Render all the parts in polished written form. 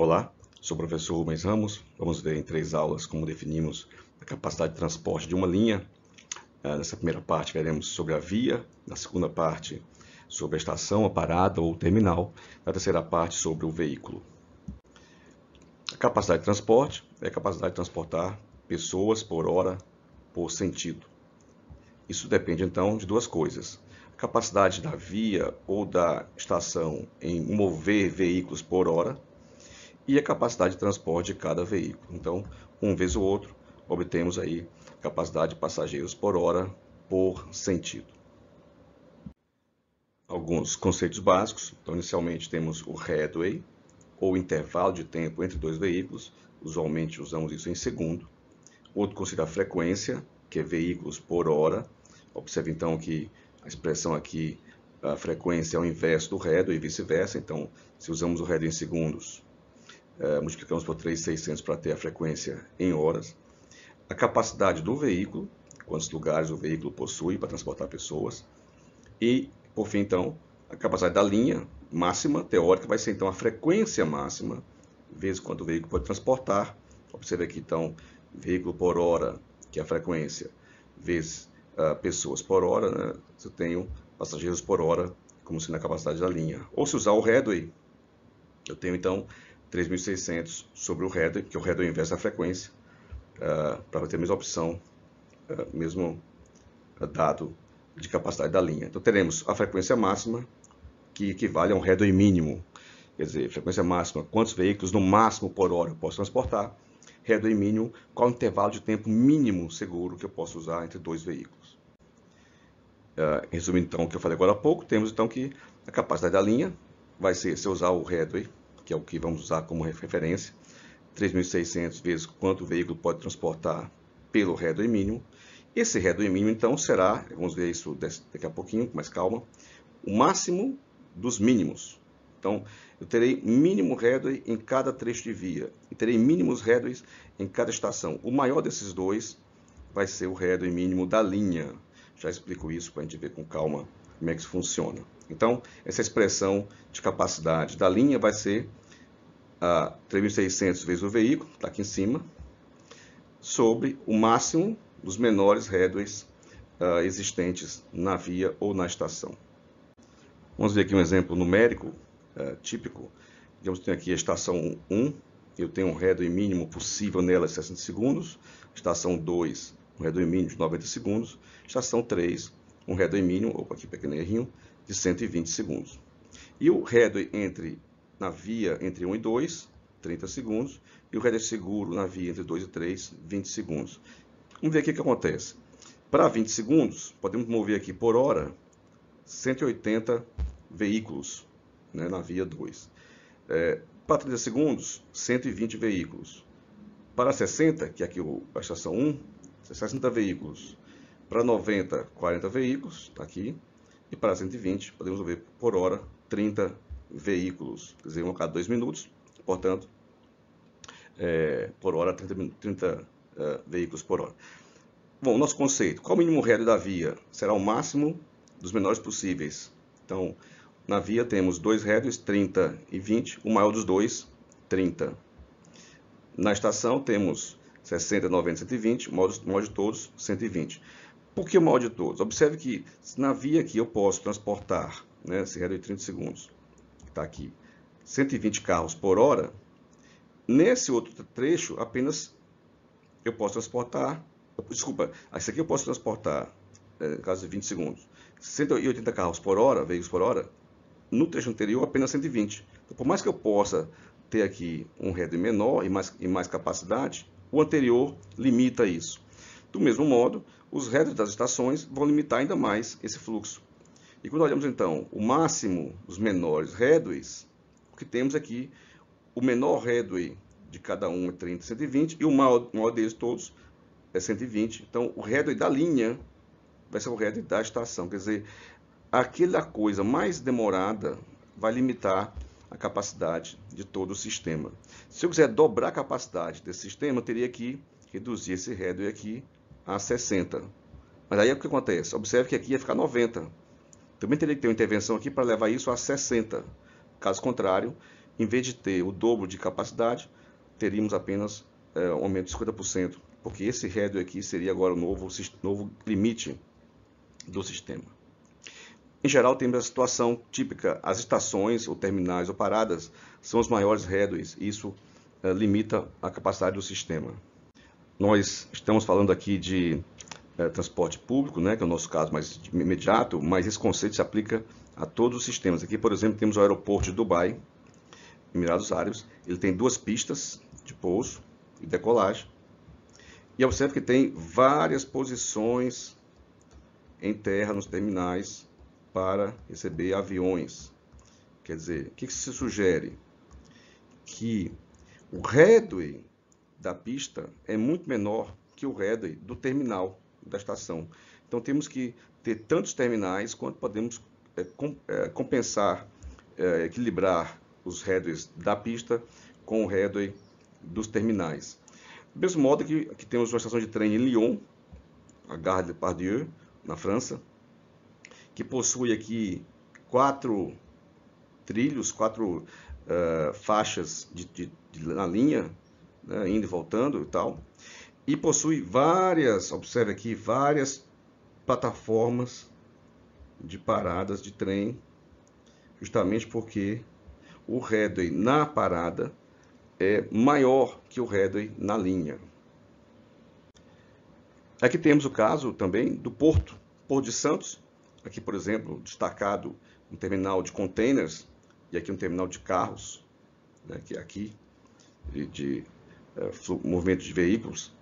Olá, sou o professor Rubens Ramos. Vamos ver em 3 aulas como definimos a capacidade de transporte de uma linha. Nessa primeira parte veremos sobre a via, na segunda parte sobre a estação, a parada ou terminal, na terceira parte sobre o veículo. A capacidade de transporte é a capacidade de transportar pessoas por hora, por sentido. Isso depende então de duas coisas: a capacidade da via ou da estação em mover veículos por hora e a capacidade de transporte de cada veículo. Então, um vez o outro, obtemos aí capacidade de passageiros por hora por sentido. Alguns conceitos básicos. Então, inicialmente temos o headway, ou intervalo de tempo entre dois veículos. Usualmente usamos isso em segundo. Outro conceito é a frequência, que é veículos por hora. Observe então que a expressão aqui, a frequência é o inverso do headway e vice-versa. Então, se usamos o headway em segundos, multiplicamos por 3.600 para ter a frequência em horas. A capacidade do veículo, quantos lugares o veículo possui para transportar pessoas. E, por fim, então, a capacidade da linha máxima, teórica, vai ser então a frequência máxima, vezes quanto o veículo pode transportar. Observe aqui, então, veículo por hora, que é a frequência, vezes pessoas por hora, né? Eu tenho passageiros por hora, como sendo a capacidade da linha. Ou se usar o headway, eu tenho, então, 3.600 sobre o headway, que é o headway inverso da frequência, para ter a mesma opção, mesmo dado de capacidade da linha. Então, teremos a frequência máxima, que equivale a um headway mínimo. Quer dizer, frequência máxima, quantos veículos no máximo por hora eu posso transportar. Headway mínimo, qual o intervalo de tempo mínimo seguro que eu posso usar entre dois veículos. Resumindo, então, o que eu falei agora há pouco, temos, então, que a capacidade da linha vai ser, se eu usar o headway, que é o que vamos usar como referência, 3.600 vezes quanto o veículo pode transportar pelo headway mínimo. Esse headway mínimo, então, será, vamos ver isso daqui a pouquinho, com mais calma, o máximo dos mínimos. Então, eu terei mínimo headway em cada trecho de via, e terei mínimos headways em cada estação. O maior desses dois vai ser o headway mínimo da linha. Já explico isso para a gente ver com calma como é que isso funciona. Então, essa expressão de capacidade da linha vai ser 3.600 vezes o veículo, está aqui em cima, sobre o máximo dos menores headways existentes na via ou na estação. Vamos ver aqui um exemplo numérico típico. Digamos que eu tenho aqui a estação 1, eu tenho um headway mínimo possível nela de 60 segundos. Estação 2, um headway mínimo de 90 segundos. Estação 3, um headway mínimo, opa, aqui pequeno errinho, de 120 segundos. E o headway na via entre 1 e 2, 30 segundos, e o headway seguro na via entre 2 e 3, 20 segundos. Vamos ver aqui o que acontece. Para 20 segundos, podemos mover aqui por hora 180 veículos, né, na via 2. Para 30 segundos, 120 veículos. Para 60, que é aqui a estação 1, 60 veículos. Para 90, 40 veículos, está aqui. E para 120, podemos mover por hora 30 veículos. Quer dizer, a cada 2 minutos, portanto, por hora 30 veículos por hora. Bom, nosso conceito. Qual o mínimo headway da via? Será o máximo dos menores possíveis. Então, na via temos dois headways, 30 e 20. O maior dos dois, 30. Na estação temos 60, 90, 120. O maior de todos, 120. Por que o maior de todos? Observe que na via aqui eu posso transportar, né, esse headway de 30 segundos, que está aqui, 120 carros por hora. Nesse outro trecho, apenas eu posso transportar, desculpa, esse aqui eu posso transportar, no caso de 20 segundos, 180 carros por hora, veículos por hora. No trecho anterior, apenas 120. Então, por mais que eu possa ter aqui um headway menor e mais capacidade, o anterior limita isso. Do mesmo modo, os headways das estações vão limitar ainda mais esse fluxo. E quando olhamos, então, o máximo dos menores headways, o que temos aqui, o menor headway de cada um é 30, 120, e o maior deles todos é 120. Então, o headway da linha vai ser o headway da estação. Quer dizer, aquela coisa mais demorada vai limitar a capacidade de todo o sistema. Se eu quiser dobrar a capacidade desse sistema, eu teria que reduzir esse headway aqui a 60. Mas aí o que acontece? Observe que aqui ia ficar 90. Também teria que ter uma intervenção aqui para levar isso a 60. Caso contrário, em vez de ter o dobro de capacidade, teríamos apenas um aumento de 50%, porque esse headway aqui seria agora o novo limite do sistema. Em geral, temos a situação típica, as estações, ou terminais, ou paradas, são os maiores headways, e isso limita a capacidade do sistema. Nós estamos falando aqui de transporte público, né, que é o nosso caso mais imediato, mas esse conceito se aplica a todos os sistemas. Aqui, por exemplo, temos o aeroporto de Dubai, Emirados Árabes. Ele tem 2 pistas de pouso e decolagem. E observe que tem várias posições em terra nos terminais para receber aviões. Quer dizer, o que se sugere? Que o headway da pista é muito menor que o headway do terminal da estação. Então temos que ter tantos terminais quanto podemos compensar, equilibrar os headways da pista com o headway dos terminais. Do mesmo modo que aqui temos uma estação de trem em Lyon, a Gare de Pardieu, na França, que possui aqui 4 trilhos, 4 faixas na linha, né, indo e voltando e tal, e possui várias, observe aqui, várias plataformas de paradas de trem, justamente porque o headway na parada é maior que o headway na linha. Aqui temos o caso também do Porto de Santos. Aqui, por exemplo, destacado um terminal de containers e aqui um terminal de carros, né, que é aqui de movimento de veículos.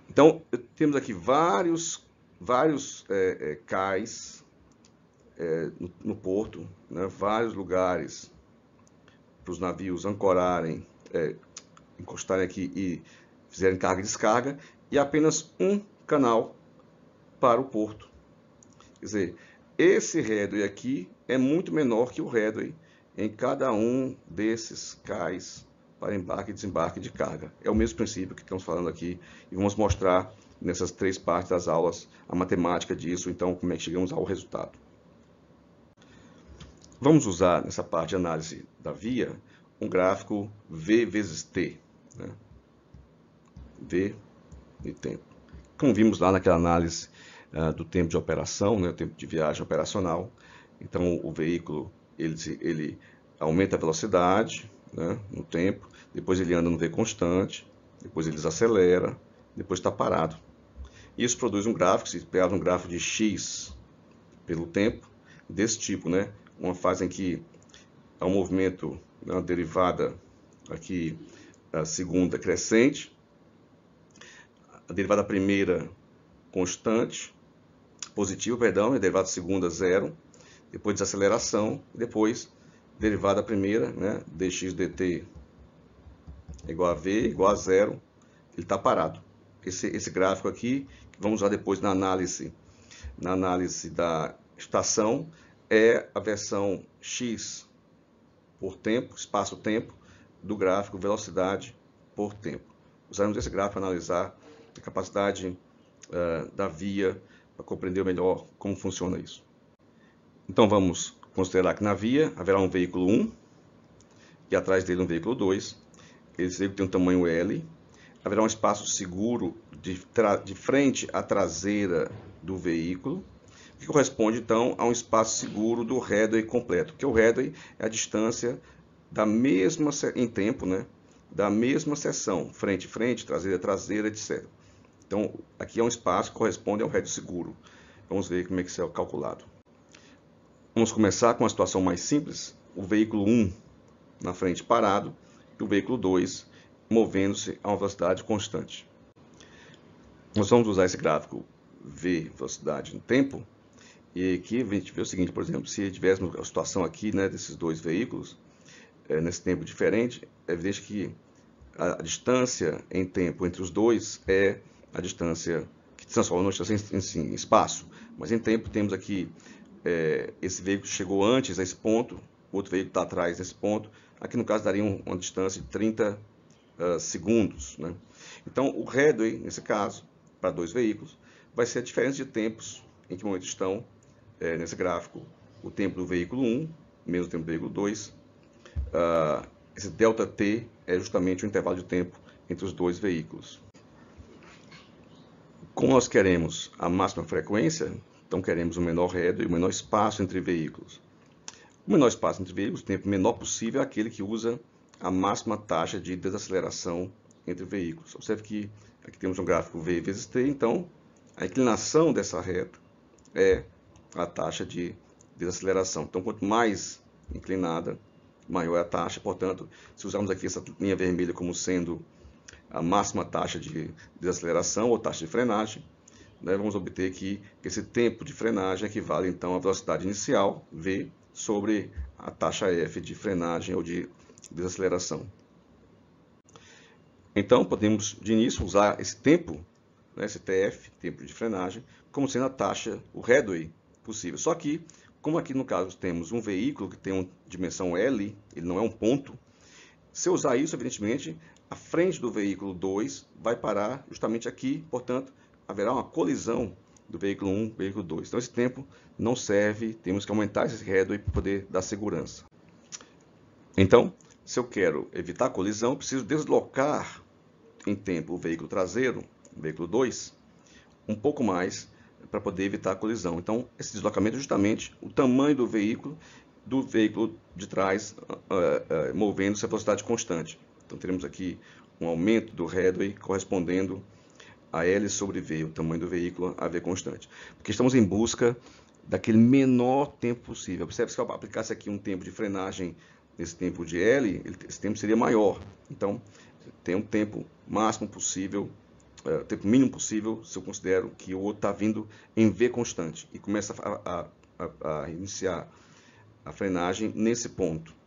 Então, temos aqui vários cais no porto, né, vários lugares para os navios ancorarem, encostarem aqui e fizerem carga e descarga, e apenas um canal para o porto. Quer dizer, esse headway aqui é muito menor que o headway em cada um desses cais para embarque e desembarque de carga. É o mesmo princípio que estamos falando aqui e vamos mostrar nessas 3 partes das aulas a matemática disso, então como é que chegamos ao resultado. Vamos usar nessa parte de análise da via um gráfico V vezes T, né? V e tempo. Como vimos lá naquela análise do tempo de operação, né, o tempo de viagem operacional, então o veículo ele aumenta a velocidade, né, no tempo, depois ele anda no V constante, depois ele desacelera, depois está parado. Isso produz um gráfico, se pegar um gráfico de X pelo tempo, desse tipo, né, uma fase em que há um movimento, uma derivada aqui, a segunda crescente, a derivada primeira constante, positiva, perdão, e a derivada segunda zero, depois desaceleração, depois derivada primeira, né, dx dt igual a v, igual a zero, ele está parado. Esse gráfico aqui, que vamos usar depois na análise da estação, é a versão x por tempo, espaço-tempo, do gráfico velocidade por tempo. Usaremos esse gráfico para analisar a capacidade da via, para compreender melhor como funciona isso. Então vamos considerar que na via haverá um veículo 1 e atrás dele um veículo 2. Esse veículo tem um tamanho L. Haverá um espaço seguro de frente à traseira do veículo, que corresponde então a um espaço seguro do headway completo, porque o headway é a distância da mesma em tempo, né, da mesma seção, frente, traseira, traseira, etc. Então, aqui é um espaço que corresponde ao headway seguro. Vamos ver como é que isso é calculado. Vamos começar com uma situação mais simples. O veículo 1 na frente parado e o veículo 2 movendo-se a uma velocidade constante. Nós vamos usar esse gráfico V, velocidade no tempo, e aqui a gente vê o seguinte, por exemplo, se tivéssemos a situação aqui, né, desses 2 veículos, nesse tempo diferente, é evidente que a distância em tempo entre os dois é a distância que se transforma numa distância em espaço, mas em tempo temos aqui, esse veículo chegou antes a esse ponto, o outro veículo está atrás desse ponto, aqui no caso daria uma distância de 30 segundos, né? Então o headway, nesse caso, para 2 veículos, vai ser a diferença de tempos em que momento estão nesse gráfico, o tempo do veículo 1 menos o tempo do veículo 2, esse ΔT é justamente o intervalo de tempo entre os dois veículos. Como nós queremos a máxima frequência, então queremos o menor headway e o menor espaço entre veículos. O menor espaço entre veículos, o tempo menor possível, é aquele que usa a máxima taxa de desaceleração entre veículos. Observe que aqui temos um gráfico V vezes T, então a inclinação dessa reta é a taxa de desaceleração. Então, quanto mais inclinada, maior é a taxa. Portanto, se usarmos aqui essa linha vermelha como sendo a máxima taxa de desaceleração ou taxa de frenagem, né, vamos obter que esse tempo de frenagem equivale então à velocidade inicial, V, sobre a taxa F de frenagem ou de desaceleração. Então, podemos de início usar esse tempo, né, esse TF, tempo de frenagem, como sendo a taxa, o headway possível. Só que, como aqui no caso temos um veículo que tem uma dimensão L, ele não é um ponto, se eu usar isso, evidentemente, a frente do veículo 2 vai parar justamente aqui, portanto, haverá uma colisão do veículo 1 e veículo 2. Então, esse tempo não serve, temos que aumentar esse headway para poder dar segurança. Então, se eu quero evitar a colisão, preciso deslocar em tempo o veículo traseiro, o veículo 2, um pouco mais para poder evitar a colisão. Então, esse deslocamento é justamente o tamanho do veículo de trás movendo-se a velocidade constante. Então, teremos aqui um aumento do headway correspondendo a L sobre V, o tamanho do veículo a V constante. Porque estamos em busca daquele menor tempo possível. Observe que se eu aplicasse aqui um tempo de frenagem nesse tempo de L, esse tempo seria maior. Então, tem um tempo máximo possível, tempo mínimo possível, se eu considero que o outro está vindo em V constante e começa a iniciar a frenagem nesse ponto.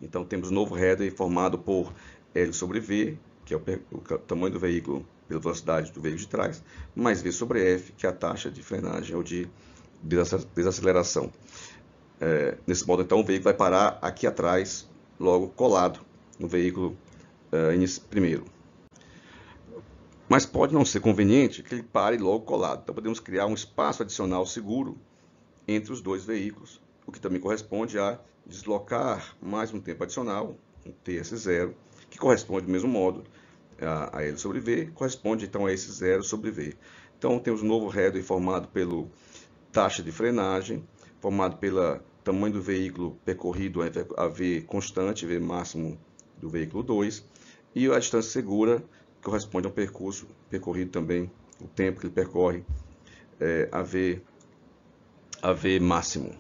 Então, temos um novo headway formado por L sobre V, que é o tamanho do veículo pela velocidade do veículo de trás, mais V sobre F, que é a taxa de frenagem ou de desaceleração. Nesse modo, então, o veículo vai parar aqui atrás, logo colado no veículo primeiro. Mas pode não ser conveniente que ele pare logo colado. Então, podemos criar um espaço adicional seguro entre os dois veículos, o que também corresponde a deslocar mais um tempo adicional, um TS0, que corresponde do mesmo modo a L sobre V, corresponde então a esse 0 sobre V. Então, temos um novo headway formado pela taxa de frenagem, formado pelo tamanho do veículo percorrido a V constante, V máximo do veículo 2, e a distância segura, que corresponde ao percurso percorrido também, o tempo que ele percorre a V máximo.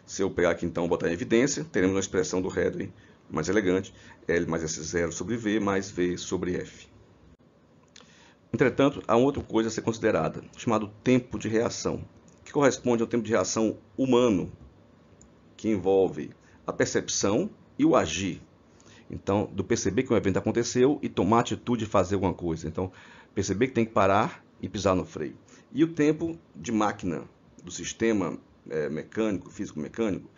Se eu pegar aqui então, botar em evidência, teremos uma expressão do headway mais elegante, L mais esse 0 sobre V mais V sobre F. Entretanto, há uma outra coisa a ser considerada, chamado tempo de reação, que corresponde ao tempo de reação humano, que envolve a percepção e o agir. Então, do perceber que um evento aconteceu e tomar a atitude de fazer alguma coisa. Então, perceber que tem que parar e pisar no freio. E o tempo de máquina do sistema mecânico, físico-mecânico.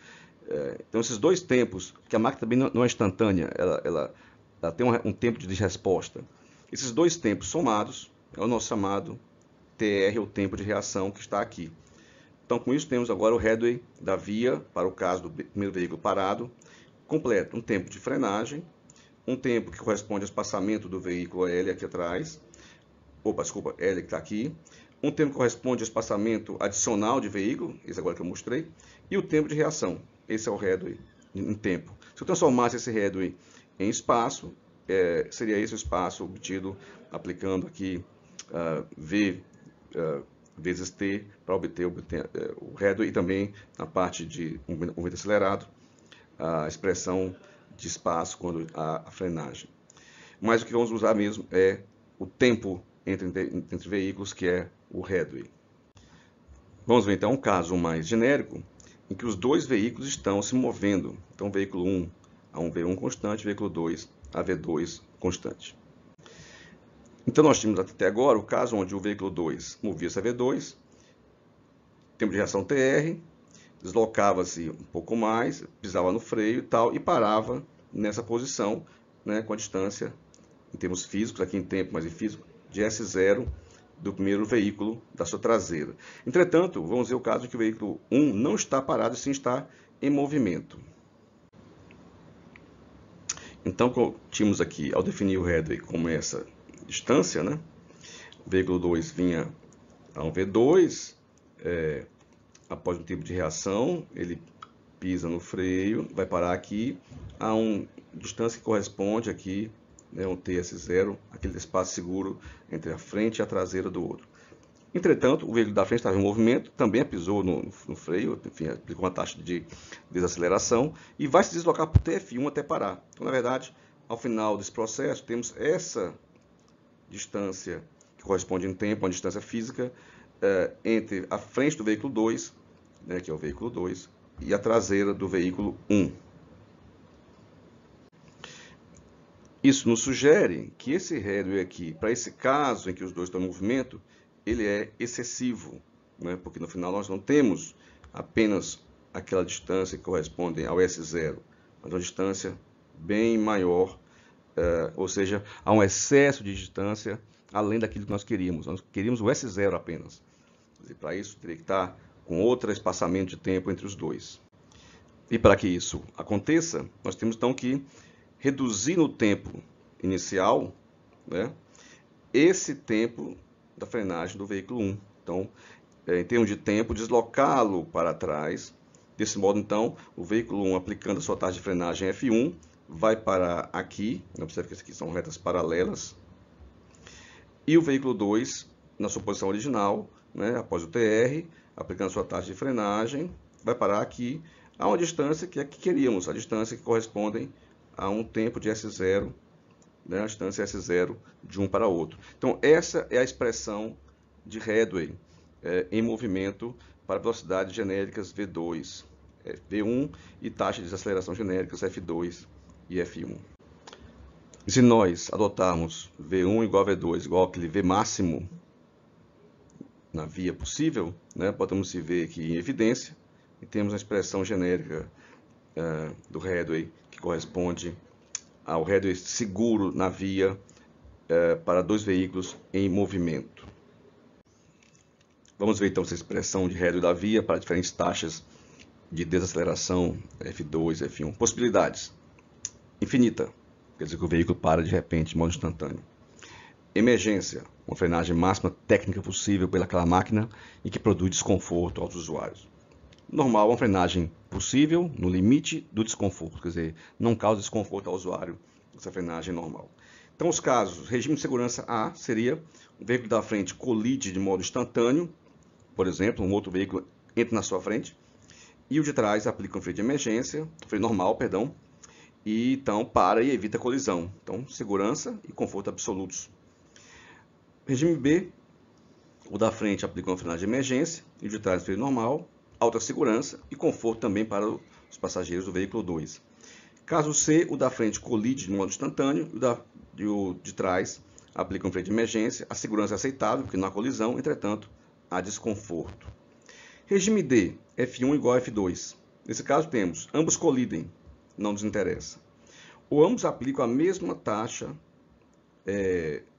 Então, esses dois tempos, que a máquina também não é instantânea, ela tem um tempo de resposta. Esses dois tempos somados é o nosso chamado TR, ou tempo de reação, que está aqui. Então, com isso, temos agora o headway da via, para o caso do primeiro veículo parado, completo. Um tempo de frenagem, um tempo que corresponde ao espaçamento do veículo L aqui atrás, L que está aqui, um tempo que corresponde ao espaçamento adicional de veículo, esse agora que eu mostrei, e o tempo de reação. Esse é o headway em tempo. Se eu transformasse esse headway em espaço, seria esse o espaço obtido aplicando aqui V vezes T para obter o headway, e também na parte de movimento acelerado, a expressão de espaço quando a frenagem. Mas o que vamos usar mesmo é o tempo entre veículos, que é o headway. Vamos ver então um caso mais genérico, em que os dois veículos estão se movendo. Então, veículo 1 a um V1 constante, veículo 2 a V2 constante. Então, nós tínhamos até agora o caso onde o veículo 2 movia-se a V2, tempo de reação TR, deslocava-se um pouco mais, pisava no freio e tal, e parava nessa posição, né, com a distância, em termos físicos, aqui em tempo, mas em físico, de S0 do primeiro veículo da sua traseira. Entretanto, vamos ver o caso em que o veículo 1 não está parado, e sim está em movimento. Então, tínhamos aqui, ao definir o headway como essa distância, né? O veículo 2 vinha a um V2, após um tempo de reação, ele pisa no freio, vai parar aqui a uma distância que corresponde aqui, né, um TS0, aquele espaço seguro entre a frente e a traseira do outro. Entretanto, o veículo da frente estava em movimento, também pisou no freio, enfim, aplicou uma taxa de desaceleração e vai se deslocar para o TF1 até parar. Então, na verdade, ao final desse processo, temos essa distância que corresponde em tempo, uma distância física, entre a frente do veículo 2, né, que é o veículo 2, e a traseira do veículo 1. Isso nos sugere que esse headway aqui, para esse caso em que os dois estão em movimento, ele é excessivo, né? Porque no final nós não temos apenas aquela distância que corresponde ao S0, mas uma distância bem maior, ou seja, há um excesso de distância além daquilo que nós queríamos. Nós queríamos o S0 apenas. E para isso teria que estar com outro espaçamento de tempo entre os dois. E para que isso aconteça, nós temos então que reduzir no tempo inicial, né, esse tempo da frenagem do veículo 1. Então, em termos de tempo, deslocá-lo para trás. Desse modo, então, o veículo 1, aplicando a sua taxa de frenagem F1, vai parar aqui. Observe que aqui são retas paralelas. E o veículo 2, na sua posição original, né, após o TR, aplicando a sua taxa de frenagem, vai parar aqui a uma distância que é que queríamos, a distância que corresponde a um tempo de S0, né, a distância S0 de um para outro. Então, essa é a expressão de headway em movimento para velocidades genéricas V2, V1 e taxa de desaceleração genéricas F2 e F1. Se nós adotarmos V1 igual a V2 igual aquele V máximo na via possível, né, podemos se ver aqui em evidência e temos a expressão genérica do headway que corresponde ao headway seguro na via para dois veículos em movimento. Vamos ver então essa expressão de headway da via para diferentes taxas de desaceleração F2, F1. Possibilidades: infinita, quer dizer que o veículo para de repente de modo instantâneo. Emergência, uma frenagem máxima técnica possível pelaquela máquina e que produz desconforto aos usuários. Normal, uma frenagem possível no limite do desconforto, quer dizer, não causa desconforto ao usuário essa frenagem normal. Então, os casos, regime de segurança A seria o veículo da frente colide de modo instantâneo, por exemplo, um outro veículo entra na sua frente, e o de trás aplica um freio de emergência, freio normal, perdão, e então para e evita a colisão. Então, segurança e conforto absolutos. Regime B, o da frente aplica uma frenagem de emergência, e o de trás freio normal, alta segurança e conforto também para os passageiros do veículo 2. Caso C, o da frente colide de modo instantâneo e o de trás aplica um freio de emergência. A segurança é aceitável, porque não há colisão, entretanto, há desconforto. Regime D, F1 igual a F2. Nesse caso temos, ambos colidem, não nos interessa. Ou ambos aplicam a mesma taxa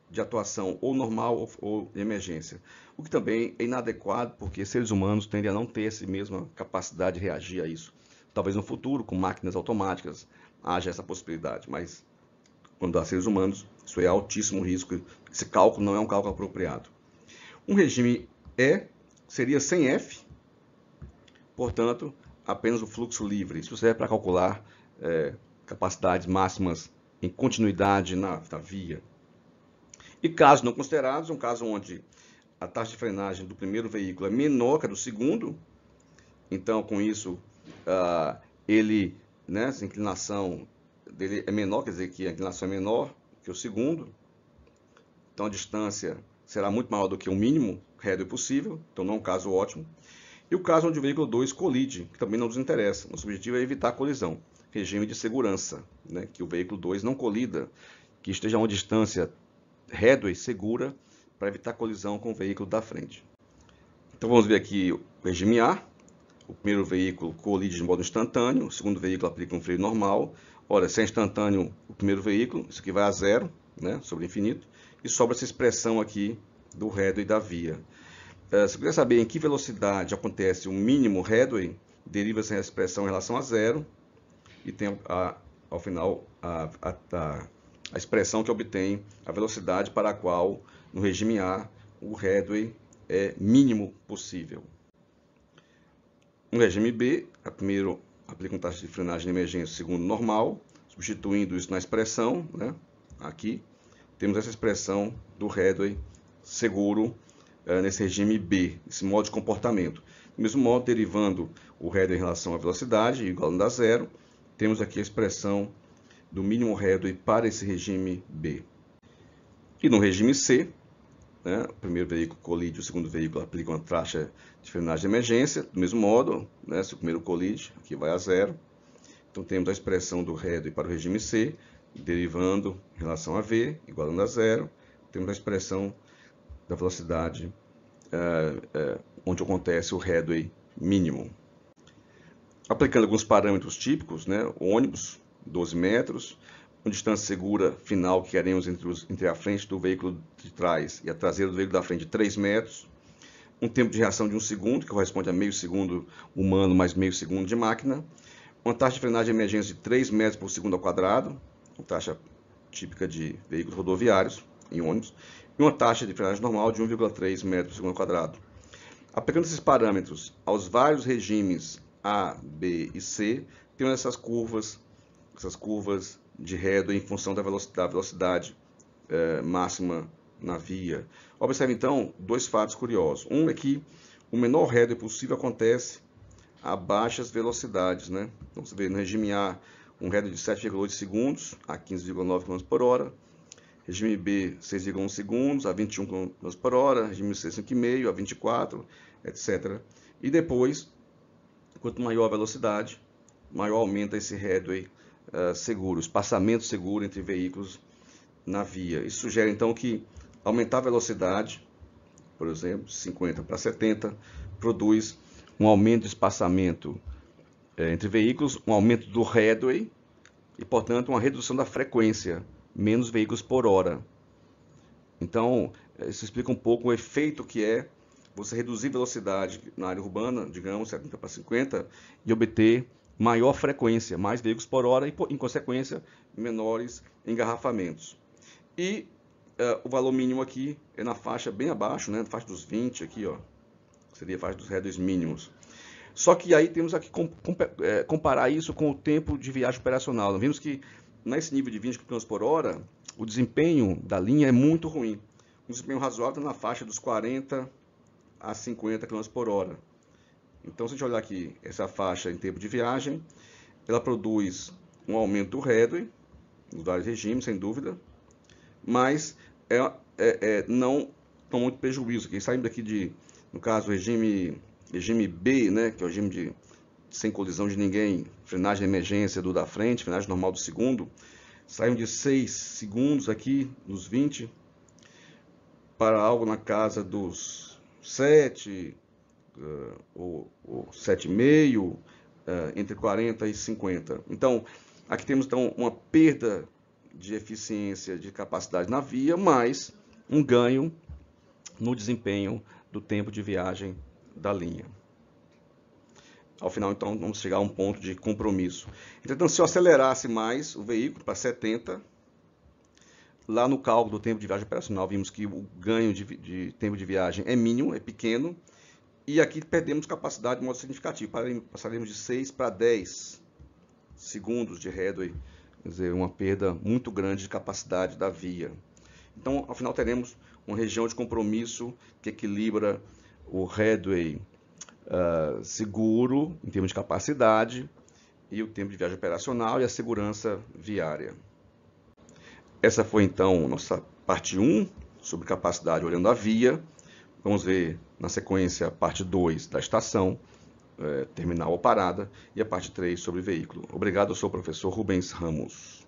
de atuação, ou normal ou de emergência. O que também é inadequado, porque seres humanos tendem a não ter essa mesma capacidade de reagir a isso. Talvez no futuro, com máquinas automáticas, haja essa possibilidade, mas quando há seres humanos, isso é altíssimo risco. Esse cálculo não é um cálculo apropriado. Um regime E seria sem F, portanto, apenas o fluxo livre. Isso serve para calcular capacidades máximas em continuidade na via. E casos não considerados, um caso onde a taxa de frenagem do primeiro veículo é menor que a do segundo, então com isso essa inclinação dele é menor, quer dizer que a inclinação é menor que o segundo, então a distância será muito maior do que o mínimo headway possível, então não é um caso ótimo. E o caso onde o veículo 2 colide, que também não nos interessa, nosso objetivo é evitar a colisão. Regime de segurança, né, que o veículo 2 não colida, que esteja a uma distância headway segura para evitar colisão com o veículo da frente. Então vamos ver aqui o regime A. O primeiro veículo colide de modo instantâneo, o segundo veículo aplica um freio normal. Ora, se é instantâneo o primeiro veículo, isso aqui vai a zero, né, sobre infinito, e sobra essa expressão aqui do headway da via. Se você quiser saber em que velocidade acontece o mínimo headway, deriva-se a expressão em relação a zero, e tem a ao final, a expressão que obtém a velocidade para a qual, no regime A, o headway é mínimo possível. No regime B, primeiro aplica uma taxa de frenagem de emergência segundo normal, substituindo isso na expressão, né? Aqui temos essa expressão do headway seguro nesse regime B, esse modo de comportamento. Do mesmo modo, derivando o headway em relação à velocidade, igualando a zero, temos aqui a expressão do mínimo headway para esse regime B. E no regime C, né, o primeiro veículo colide, o segundo veículo aplica uma taxa de frenagem de emergência, do mesmo modo, né, se o primeiro colide, aqui vai a zero. Então temos a expressão do headway para o regime C, derivando em relação a V, igualando a zero. Temos a expressão da velocidade onde acontece o headway mínimo. Aplicando alguns parâmetros típicos, né, o ônibus, 12 metros, uma distância segura final que queremos entre a frente do veículo de trás e a traseira do veículo da frente de 3 metros, um tempo de reação de 1 segundo, que corresponde a meio segundo humano mais meio segundo de máquina, uma taxa de frenagem de emergência de 3 metros por segundo ao quadrado, uma taxa típica de veículos rodoviários em ônibus, e uma taxa de frenagem normal de 1,3 metros por segundo ao quadrado. Aplicando esses parâmetros aos vários regimes A, B e C, temos essas curvas de headway em função da velocidade máxima na via. Observe então dois fatos curiosos. Um é que o menor headway possível acontece a baixas velocidades, né? Então você vê no regime A um headway de 7,8 segundos a 15,9 km por hora, regime B 6,1 segundos a 21 km por hora, regime C 5,5 a 24, etc. E depois, quanto maior a velocidade, maior aumenta esse headway seguro, espaçamento seguro entre veículos na via. Isso sugere então que aumentar a velocidade, por exemplo, de 50 para 70, produz um aumento de espaçamento entre veículos, um aumento do headway e, portanto, uma redução da frequência, menos veículos por hora. Então, isso explica um pouco o efeito que é você reduzir velocidade na área urbana, digamos, 70 para 50, e obter maior frequência, mais veículos por hora e, em consequência, menores engarrafamentos. E o valor mínimo aqui é na faixa bem abaixo, né, na faixa dos 20 aqui, ó, seria a faixa dos headways mínimos. Só que aí temos que comparar isso com o tempo de viagem operacional. Nós vimos que nesse nível de 20 km por hora, o desempenho da linha é muito ruim. Um desempenho razoável na faixa dos 40 a 50 km por hora. Então, se a gente olhar aqui essa faixa em tempo de viagem, ela produz um aumento do headway, nos vários regimes, sem dúvida, mas não com muito prejuízo. Aqui, saindo daqui no caso, o regime B, né, que é o regime sem colisão de ninguém, frenagem de emergência do da frente, frenagem normal do segundo, saímos de 6 segundos aqui, nos 20, para algo na casa dos 7, ou 7,5, entre 40 e 50. Então, aqui temos então uma perda de eficiência, de capacidade na via, mas um ganho no desempenho do tempo de viagem da linha. Ao final, então, vamos chegar a um ponto de compromisso. Entretanto, se eu acelerasse mais o veículo para 70, lá no cálculo do tempo de viagem operacional, vimos que o ganho de tempo de viagem é mínimo, é pequeno, e aqui perdemos capacidade de modo significativo. Passaremos de 6 para 10 segundos de headway, quer dizer, uma perda muito grande de capacidade da via. Então, ao final, teremos uma região de compromisso que equilibra o headway seguro, em termos de capacidade, e o tempo de viagem operacional e a segurança viária. Essa foi, então, nossa parte 1, sobre capacidade olhando a via. Vamos ver, na sequência, a parte 2 da estação, terminal ou parada, e a parte 3 sobre veículo. Obrigado, eu sou o professor Rubens Ramos.